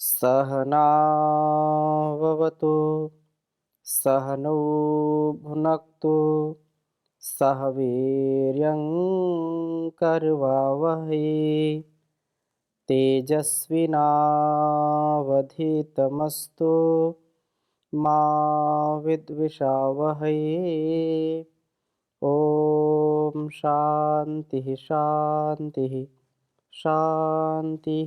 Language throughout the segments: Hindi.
सहनाववतु सहनौ भुनक्तु सह वीर्यं करवावहै तेजस्विनावधीतमस्तु मा विद्विषावहै। ओम शांति शांति शांति।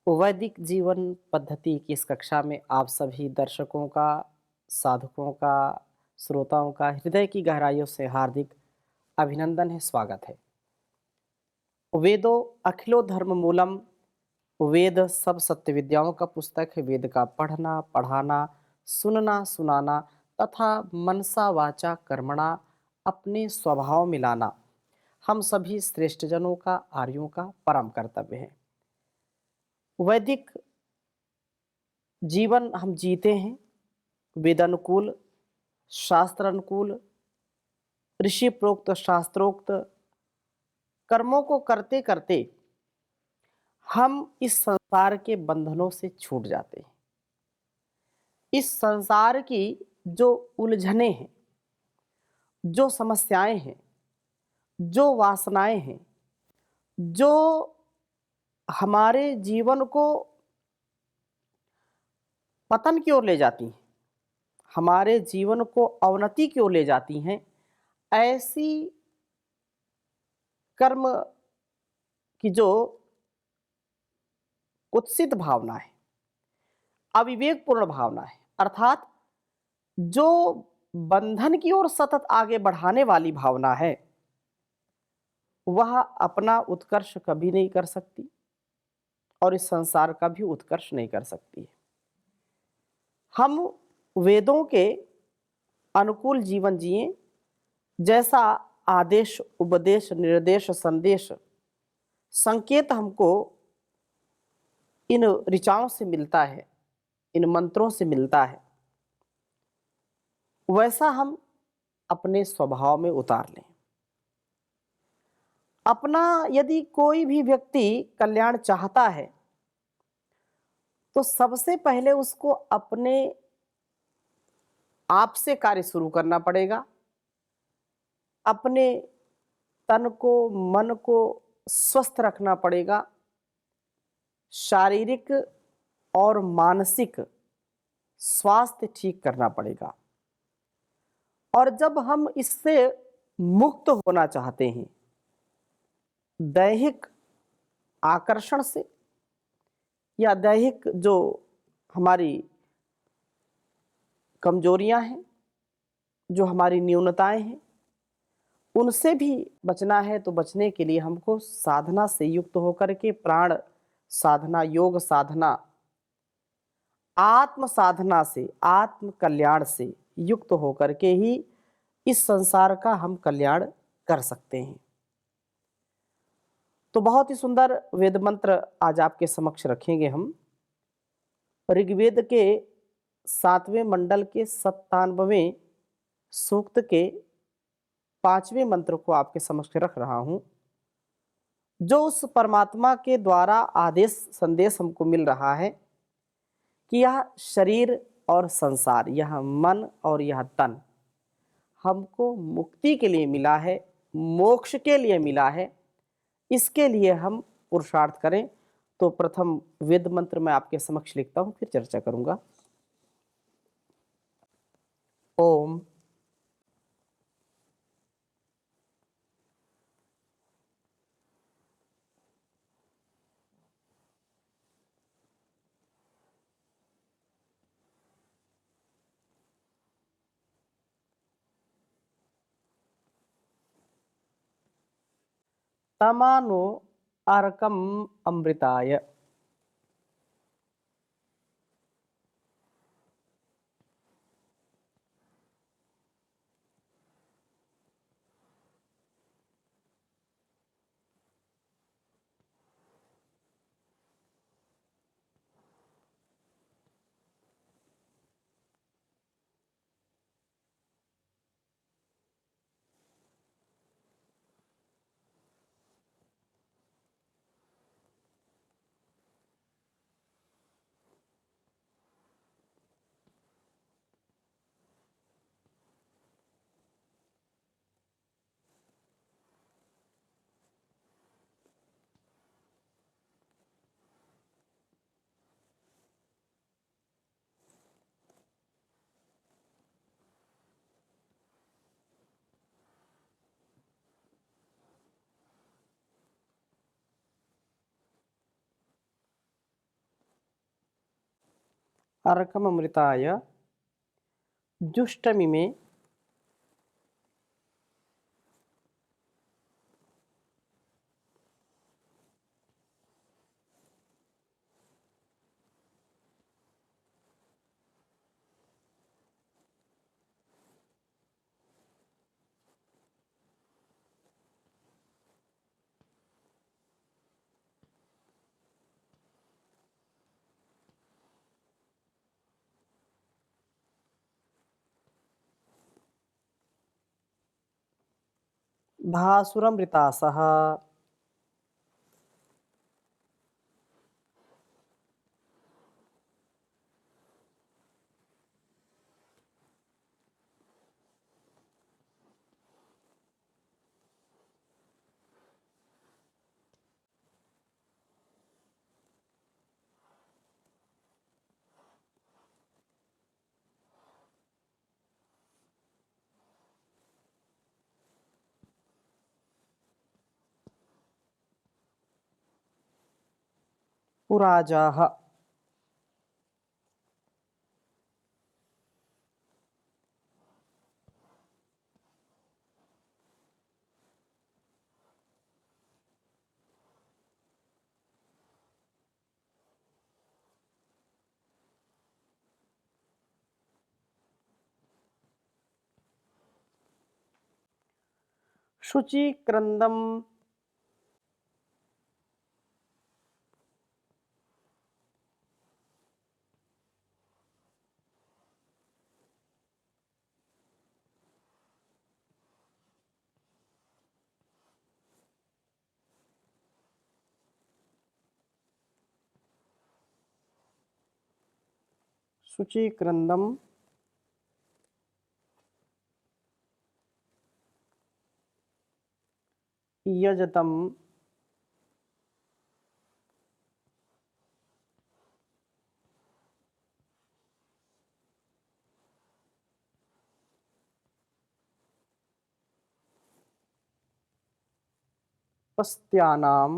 वैदिक जीवन पद्धति की इस कक्षा में आप सभी दर्शकों का, साधकों का, श्रोताओं का हृदय की गहराइयों से हार्दिक अभिनंदन है, स्वागत है। वेदो अखिलो धर्म मूलम, वेद सब सत्य विद्याओं का पुस्तक है। वेद का पढ़ना, पढ़ाना, सुनना, सुनाना तथा मनसा वाचा कर्मणा अपने स्वभाव में लाना हम सभी श्रेष्ठ जनों का, आर्यों का परम कर्तव्य है। वैदिक जीवन हम जीते हैं वेदानुकूल, शास्त्र अनुकूल, ऋषि प्रोक्त, शास्त्रोक्त कर्मों को करते करते हम इस संसार के बंधनों से छूट जाते हैं। इस संसार की जो उलझने हैं, जो समस्याएं हैं, जो वासनाएं हैं, जो हमारे जीवन को पतन की ओर ले जाती हैं, हमारे जीवन को अवनति की ओर ले जाती हैं, ऐसी कर्म की जो कुत्सित भावना है, अविवेकपूर्ण भावना है, अर्थात जो बंधन की ओर सतत आगे बढ़ाने वाली भावना है, वह अपना उत्कर्ष कभी नहीं कर सकती और इस संसार का भी उत्कर्ष नहीं कर सकती है। हम वेदों के अनुकूल जीवन जिए, जैसा आदेश, उपदेश, निर्देश, संदेश, संकेत हमको इन ऋचाओं से मिलता है, इन मंत्रों से मिलता है, वैसा हम अपने स्वभाव में उतार लें। अपना यदि कोई भी व्यक्ति कल्याण चाहता है तो सबसे पहले उसको अपने आप से कार्य शुरू करना पड़ेगा। अपने तन को, मन को स्वस्थ रखना पड़ेगा। शारीरिक और मानसिक स्वास्थ्य ठीक करना पड़ेगा। और जब हम इससे मुक्त होना चाहते हैं, दैहिक आकर्षण से या दैहिक जो हमारी कमजोरियां हैं, जो हमारी न्यूनताएं हैं, उनसे भी बचना है, तो बचने के लिए हमको साधना से युक्त होकर के, प्राण साधना, योग साधना, आत्म साधना से, आत्म कल्याण से युक्त होकर के ही इस संसार का हम कल्याण कर सकते हैं। तो बहुत ही सुंदर वेद मंत्र आज आपके समक्ष रखेंगे हम। ऋग्वेद के 7वें मंडल के 97वें सूक्त के 5वें मंत्र को आपके समक्ष रख रहा हूं, जो उस परमात्मा के द्वारा आदेश, संदेश हमको मिल रहा है कि यह शरीर और संसार, यह मन और यह तन हमको मुक्ति के लिए मिला है, मोक्ष के लिए मिला है। इसके लिए हम पुरुषार्थ करें। तो प्रथम वेद मंत्र मैं आपके समक्ष लिखता हूं, फिर चर्चा करूंगा। ओम तमानो अर्कम अमृताय। अर्कममृताय जुष्टमी में भासुरमृतासः पुराजाः शुचिक्रन्दं शुचिक्रन्दं यजतं पस्त्यानां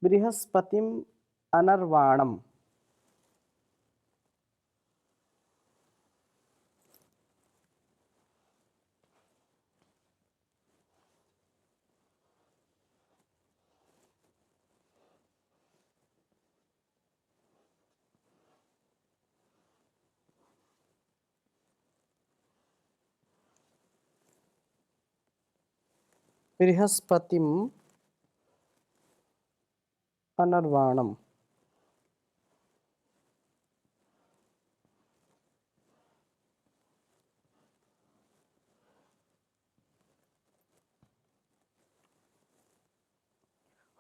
बृहस्पतिम् अनर्वाणम् बृहस्पतिम् अनर्वाणम्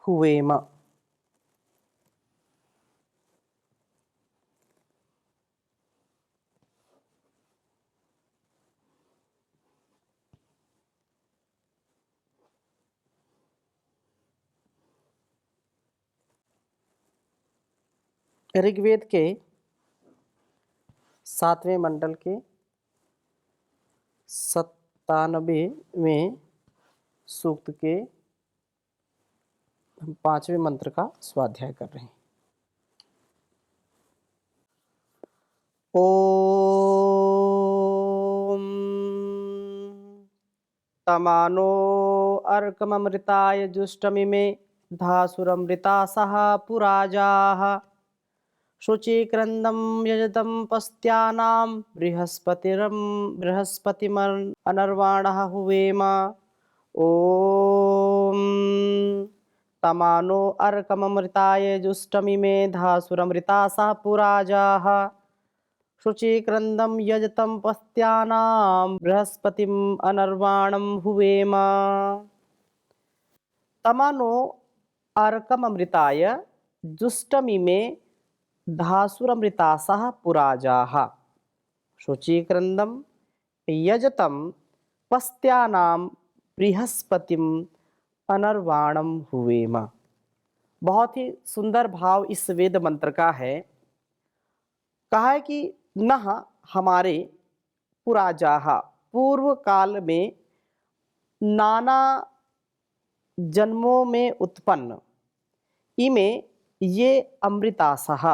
हुवेम। ऋग्वेद के 7वें मंडल के 97वें सूक्त के हम 5वें मंत्र का स्वाध्याय कर रहे हैं। ओम तमानो अर्कममृताय जुष्टमी में धासुरमृतासः पुराजाः शुचिक्रन्दं यजतं पस्त्यानां बृहस्पतिमनर्वाणः हुवेम। ॐ तमानो अर्कममृताय जुष्टमी में धासुरमृतासः पुराजाः शुचिक्रन्दं यजतं पस्त्यानां बृहस्पतिम् अनर्वाणं हुवेम। तमानो अर्कममृताय जुष्टमी में धासुरमृतासः पुराजाः शुचिक्रन्दं यजतं पस्त्यानां बृहस्पतिम् अनर्वाणं हुवेम। बहुत ही सुंदर भाव इस वेद मंत्र का है। कहा है कि नह हमारे पुराजाहा, पूर्व काल में नाना जन्मों में उत्पन्न, इमे ये अमृतासह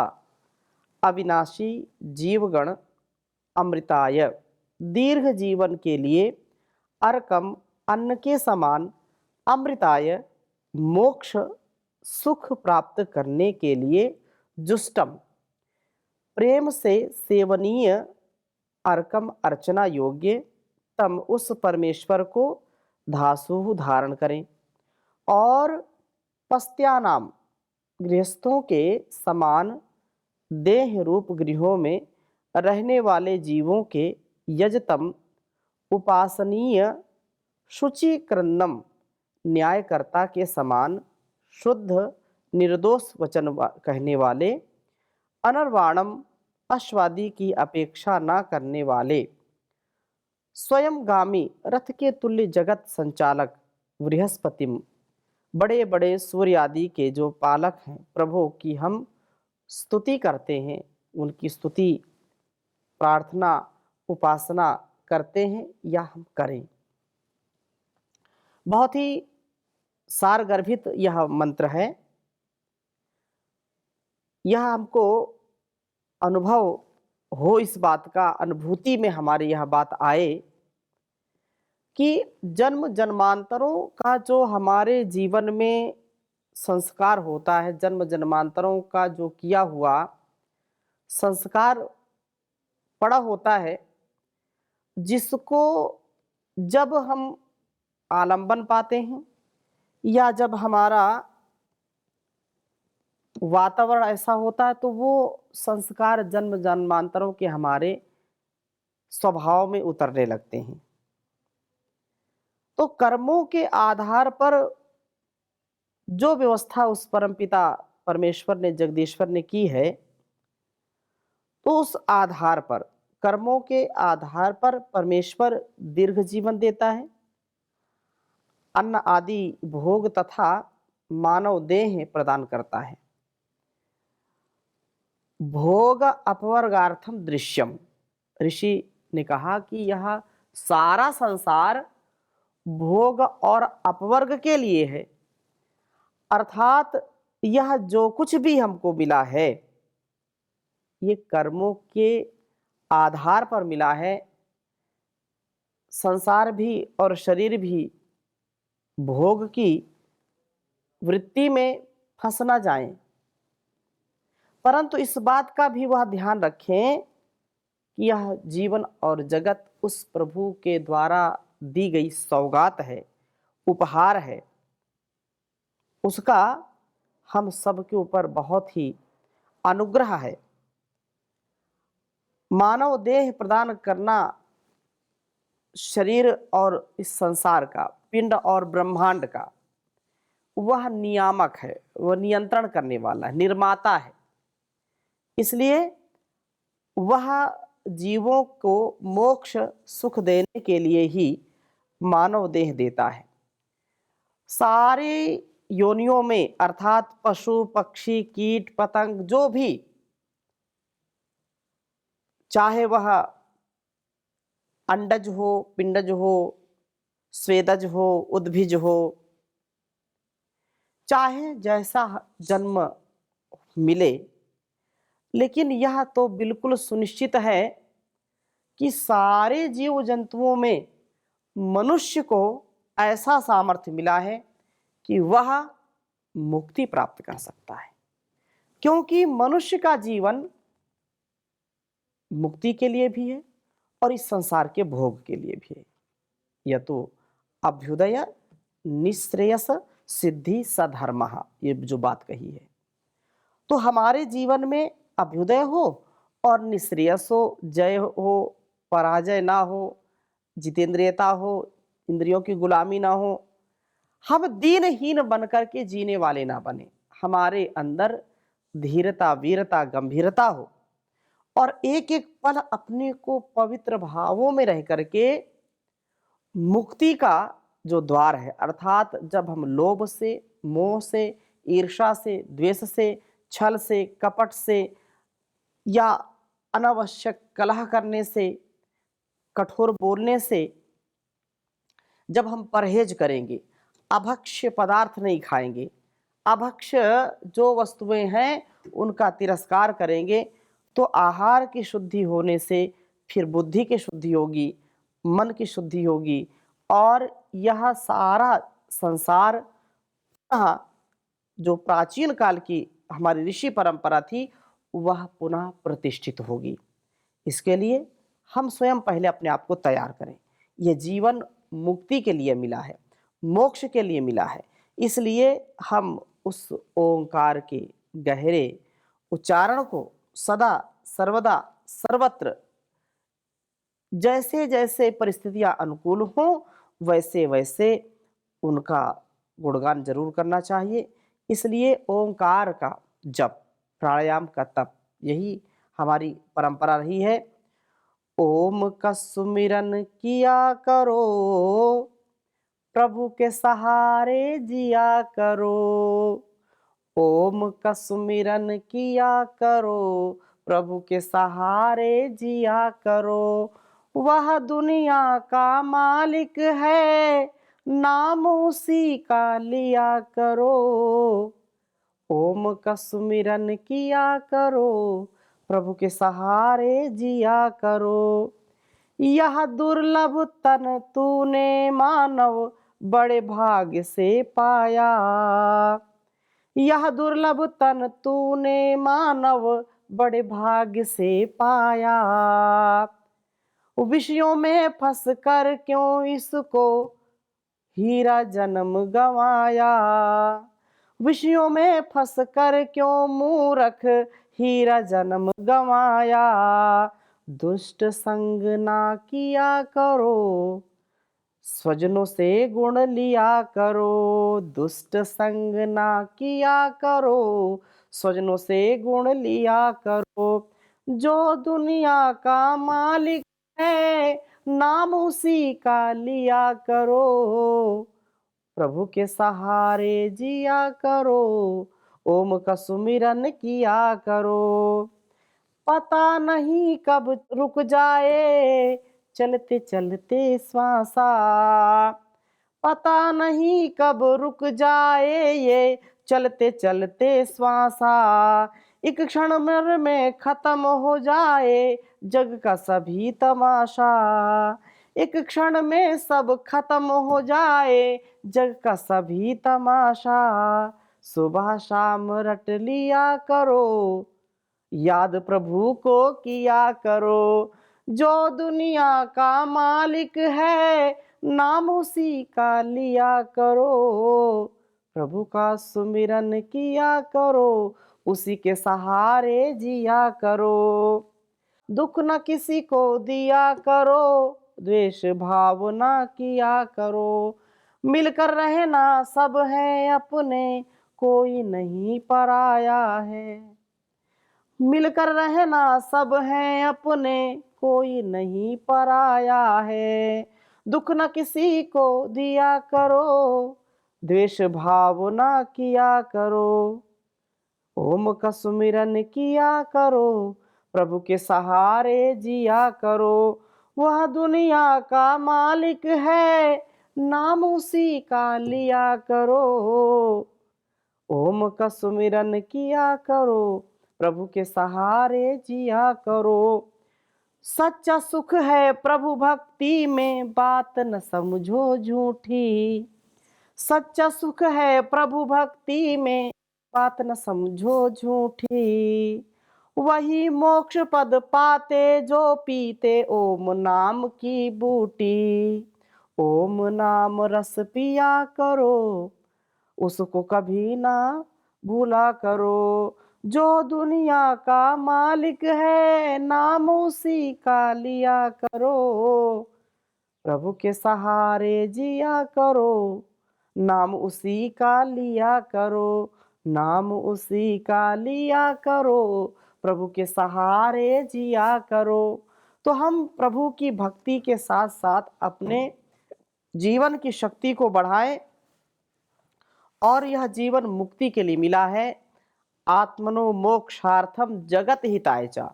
अविनाशी जीवगण अमृताय, दीर्घ जीवन के लिए अर्कम अन्न के समान अमृताय, मोक्ष सुख प्राप्त करने के लिए जुष्टम, प्रेम से सेवनीय अर्कम अर्चना योग्य तम उस परमेश्वर को धासु धारण करें और पस्त्यानाम गृहस्थों के समान देह रूप गृहों में रहने वाले जीवों के यजतम उपासनीय शुचिक्रन्नम न्यायकर्ता के समान शुद्ध निर्दोष वचन कहने वाले, अनर्वाणम अश्वादी की अपेक्षा न करने वाले, स्वयंगामी रथ के तुल्य जगत संचालक बृहस्पतिम, बड़े बड़े सूर्य आदि के जो पालक हैं प्रभु की हम स्तुति करते हैं, उनकी स्तुति प्रार्थना उपासना करते हैं या हम करें। बहुत ही सारगर्भित यह मंत्र है। यह हमको अनुभव हो इस बात का, अनुभूति में हमारी यह बात आए कि जन्म जन्मांतरों का जो हमारे जीवन में संस्कार होता है, जन्म जन्मांतरों का जो किया हुआ संस्कार पड़ा होता है, जिसको जब हम आलंबन पाते हैं या जब हमारा वातावरण ऐसा होता है तो वो संस्कार जन्म जन्मांतरों के हमारे स्वभाव में उतरने लगते हैं। तो कर्मों के आधार पर जो व्यवस्था उस परमपिता परमेश्वर ने, जगदीश्वर ने की है, तो उस आधार पर, कर्मों के आधार पर परमेश्वर दीर्घ जीवन देता है, अन्न आदि भोग तथा मानव देह प्रदान करता है। भोग अपवर्गार्थम दृश्यम, ऋषि ने कहा कि यह सारा संसार भोग और अपवर्ग के लिए है, अर्थात यह जो कुछ भी हमको मिला है ये कर्मों के आधार पर मिला है। संसार भी और शरीर भी भोग की वृत्ति में फंस ना जाएं, परंतु इस बात का भी वह ध्यान रखें कि यह जीवन और जगत उस प्रभु के द्वारा दी गई सौगात है, उपहार है, उसका हम सबके ऊपर बहुत ही अनुग्रह है। मानव देह प्रदान करना शरीर और इस संसार का, पिंड और ब्रह्मांड का, वह नियामक है, वह नियंत्रण करने वाला है, निर्माता है। इसलिए वह जीवों को मोक्ष सुख देने के लिए ही मानव देह देता है। सारी योनियों में अर्थात पशु पक्षी कीट पतंग जो भी, चाहे वह अंडज हो, पिंडज हो, स्वेदज हो, उद्भिज हो, चाहे जैसा जन्म मिले, लेकिन यह तो बिल्कुल सुनिश्चित है कि सारे जीव जंतुओं में मनुष्य को ऐसा सामर्थ्य मिला है कि वह मुक्ति प्राप्त कर सकता है, क्योंकि मनुष्य का जीवन मुक्ति के लिए भी है और इस संसार के भोग के लिए भी है। यह तो अभ्युदय निश्रेयस सिद्धि सधर्म, ये जो बात कही है, तो हमारे जीवन में अभ्युदय हो और निश्रेयस हो, जय हो, पराजय ना हो, जितेंद्रियता हो, इंद्रियों की गुलामी ना हो, हम दीनहीन बनकर के जीने वाले ना बने, हमारे अंदर धीरता वीरता गंभीरता हो और एक एक पल अपने को पवित्र भावों में रह करके मुक्ति का जो द्वार है, अर्थात जब हम लोभ से, मोह से, ईर्ष्या से, द्वेष से, छल से, कपट से या अनावश्यक कलह करने से, कठोर बोलने से जब हम परहेज करेंगे, अभक्ष्य पदार्थ नहीं खाएंगे, अभक्ष्य जो वस्तुएं हैं उनका तिरस्कार करेंगे, तो आहार की शुद्धि होने से फिर बुद्धि की शुद्धि होगी, मन की शुद्धि होगी और यह सारा संसार जो प्राचीन काल की हमारी ऋषि परंपरा थी वह पुनः प्रतिष्ठित होगी। इसके लिए हम स्वयं पहले अपने आप को तैयार करें। यह जीवन मुक्ति के लिए मिला है, मोक्ष के लिए मिला है, इसलिए हम उस ओंकार के गहरे उच्चारण को सदा सर्वदा सर्वत्र जैसे जैसे परिस्थितियां अनुकूल हों वैसे वैसे उनका गुणगान जरूर करना चाहिए। इसलिए ओंकार का जप, प्राणायाम का तप, यही हमारी परंपरा रही है। ओम का सुमिरन किया करो, प्रभु के सहारे जिया करो। ओम का सुमिरन किया करो, प्रभु के सहारे जिया करो। वह दुनिया का मालिक है, नाम उसी का लिया करो। ओम का सुमिरन किया करो, प्रभु के सहारे जिया करो। यह दुर्लभ तन तूने मानव बड़े भाग्य से पाया। यह दुर्लभ तन तूने मानव बड़े भाग्य से पाया। विषयों में फंस कर क्यों इसको हीरा जन्म गंवाया। विषयों में फंस कर क्यों मूर्ख हीरा जन्म गंवाया। दुष्ट संग ना किया करो, स्वजनों से गुण लिया करो। दुष्ट संग ना किया करो, स्वजनों से गुण लिया करो। जो दुनिया का मालिक है, नाम उसी का लिया करो। प्रभु के सहारे जिया करो, ओम का सुमिरन किया करो। पता नहीं कब रुक जाए चलते चलते श्वासा। पता नहीं कब रुक जाए ये चलते चलते श्वासा। एक क्षण भर में खत्म हो जाए जग का सभी तमाशा। एक क्षण में सब खत्म हो जाए जग का सभी तमाशा। सुबह शाम रट लिया करो, याद प्रभु को किया करो। जो दुनिया का मालिक है, नाम उसी का लिया करो। प्रभु का सुमिरन किया करो, उसी के सहारे जिया करो। दुख न किसी को दिया करो, द्वेष भाव ना किया करो। मिलकर रहना सब है अपने, कोई नहीं पराया है। मिलकर रहना सब है अपने, कोई नहीं पराया है। दुख न किसी को दिया करो, द्वेष भाव ना किया करो। ओम का सुमिरन किया करो, प्रभु के सहारे जिया करो। वह दुनिया का मालिक है, नाम उसी का लिया करो। ओम का सुमिरन किया करो, प्रभु के सहारे जिया करो। सच्चा सुख है प्रभु भक्ति में, बात न समझो झूठी। सच्चा सुख है प्रभु भक्ति में, बात न समझो झूठी। वही मोक्ष पद पाते जो पीते ओम नाम की बूटी। ओम नाम रस पिया करो, उसको कभी ना भूला करो। जो दुनिया का मालिक है, नाम उसी का लिया करो। प्रभु के सहारे जिया करो, नाम उसी का लिया करो। नाम उसी का लिया करो, प्रभु के सहारे जिया करो। तो हम प्रभु की भक्ति के साथ साथ अपने जीवन की शक्ति को बढ़ाएं और यह जीवन मुक्ति के लिए मिला है। आत्मनो मोक्षार्थम जगत हिताय च।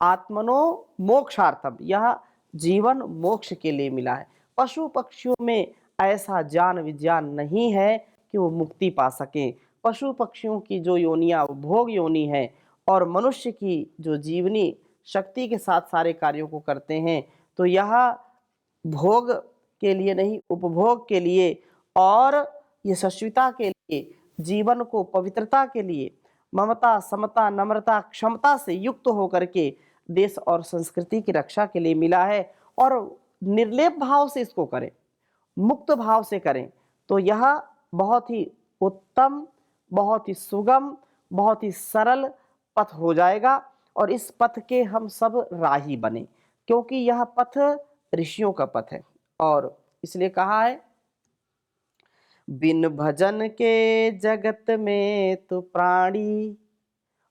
आत्मनो मोक्षार्थम, यह जीवन मोक्ष के लिए मिला है। पशु पक्षियों में ऐसा ज्ञान विज्ञान नहीं है कि वो मुक्ति पा सकें। पशु पक्षियों की जो योनियां वो भोग योनि है, और मनुष्य की जो जीवनी शक्ति के साथ सारे कार्यों को करते हैं, तो यह भोग के लिए नहीं, उपभोग के लिए और ये शाश्वतता के लिए, जीवन को पवित्रता के लिए, ममता समता नम्रता क्षमता से युक्त होकर के देश और संस्कृति की रक्षा के लिए मिला है। और निर्लेप भाव से इसको करें, मुक्त भाव से करें, तो यह बहुत ही उत्तम, बहुत ही सुगम, बहुत ही सरल पथ हो जाएगा। और इस पथ के हम सब राही बने, क्योंकि यह पथ ऋषियों का पथ है। और इसलिए कहा है, बिन भजन के जगत में तो प्राणी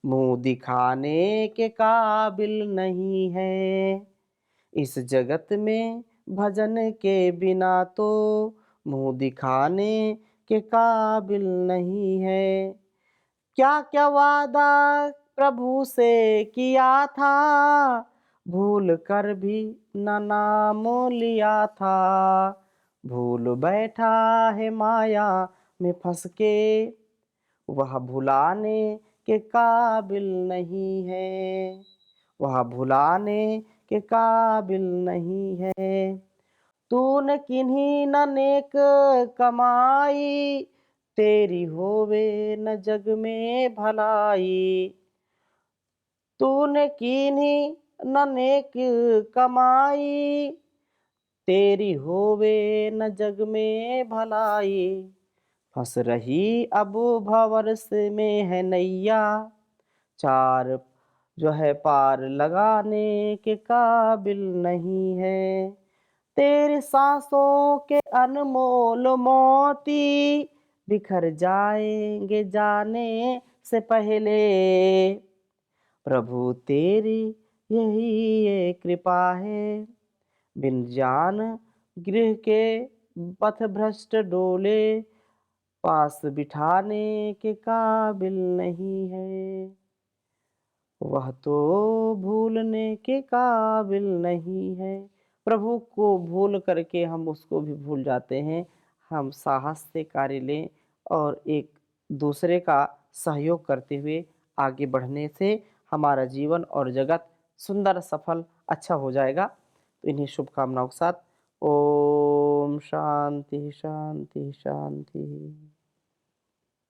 मुंह दिखाने के काबिल नहीं है। इस जगत में भजन के बिना तो मुंह दिखाने के काबिल नहीं है। क्या क्या वादा प्रभु से किया था, भूल कर भी न नाम लिया था। भूल बैठा है माया में फंस के, वह भुलाने के काबिल नहीं है। वह भुलाने के काबिल नहीं है। तूने किन्हीं न नेक कमाई, तेरी होवे न जग में भलाई। तूने किन्हीं न नेक कमाई, तेरी होवे न जग में भलाई। फंस रही अब भंवरस में है नैया, चार जो है पार लगाने के काबिल नहीं है। तेरी सांसों के अनमोल मोती बिखर जाएंगे जाने से पहले। प्रभु तेरी यही ये कृपा है, बिन जान गृह के पथ भ्रष्ट डोले, पास बिठाने के काबिल नहीं है। वह तो भूलने के काबिल नहीं है। प्रभु को भूल करके हम उसको भी भूल जाते हैं। हम साहस से कार्य लें और एक दूसरे का सहयोग करते हुए आगे बढ़ने से हमारा जीवन और जगत सुंदर सफल अच्छा हो जाएगा। तो इन्हीं शुभकामनाओं के साथ ओम शांति शांति शांति।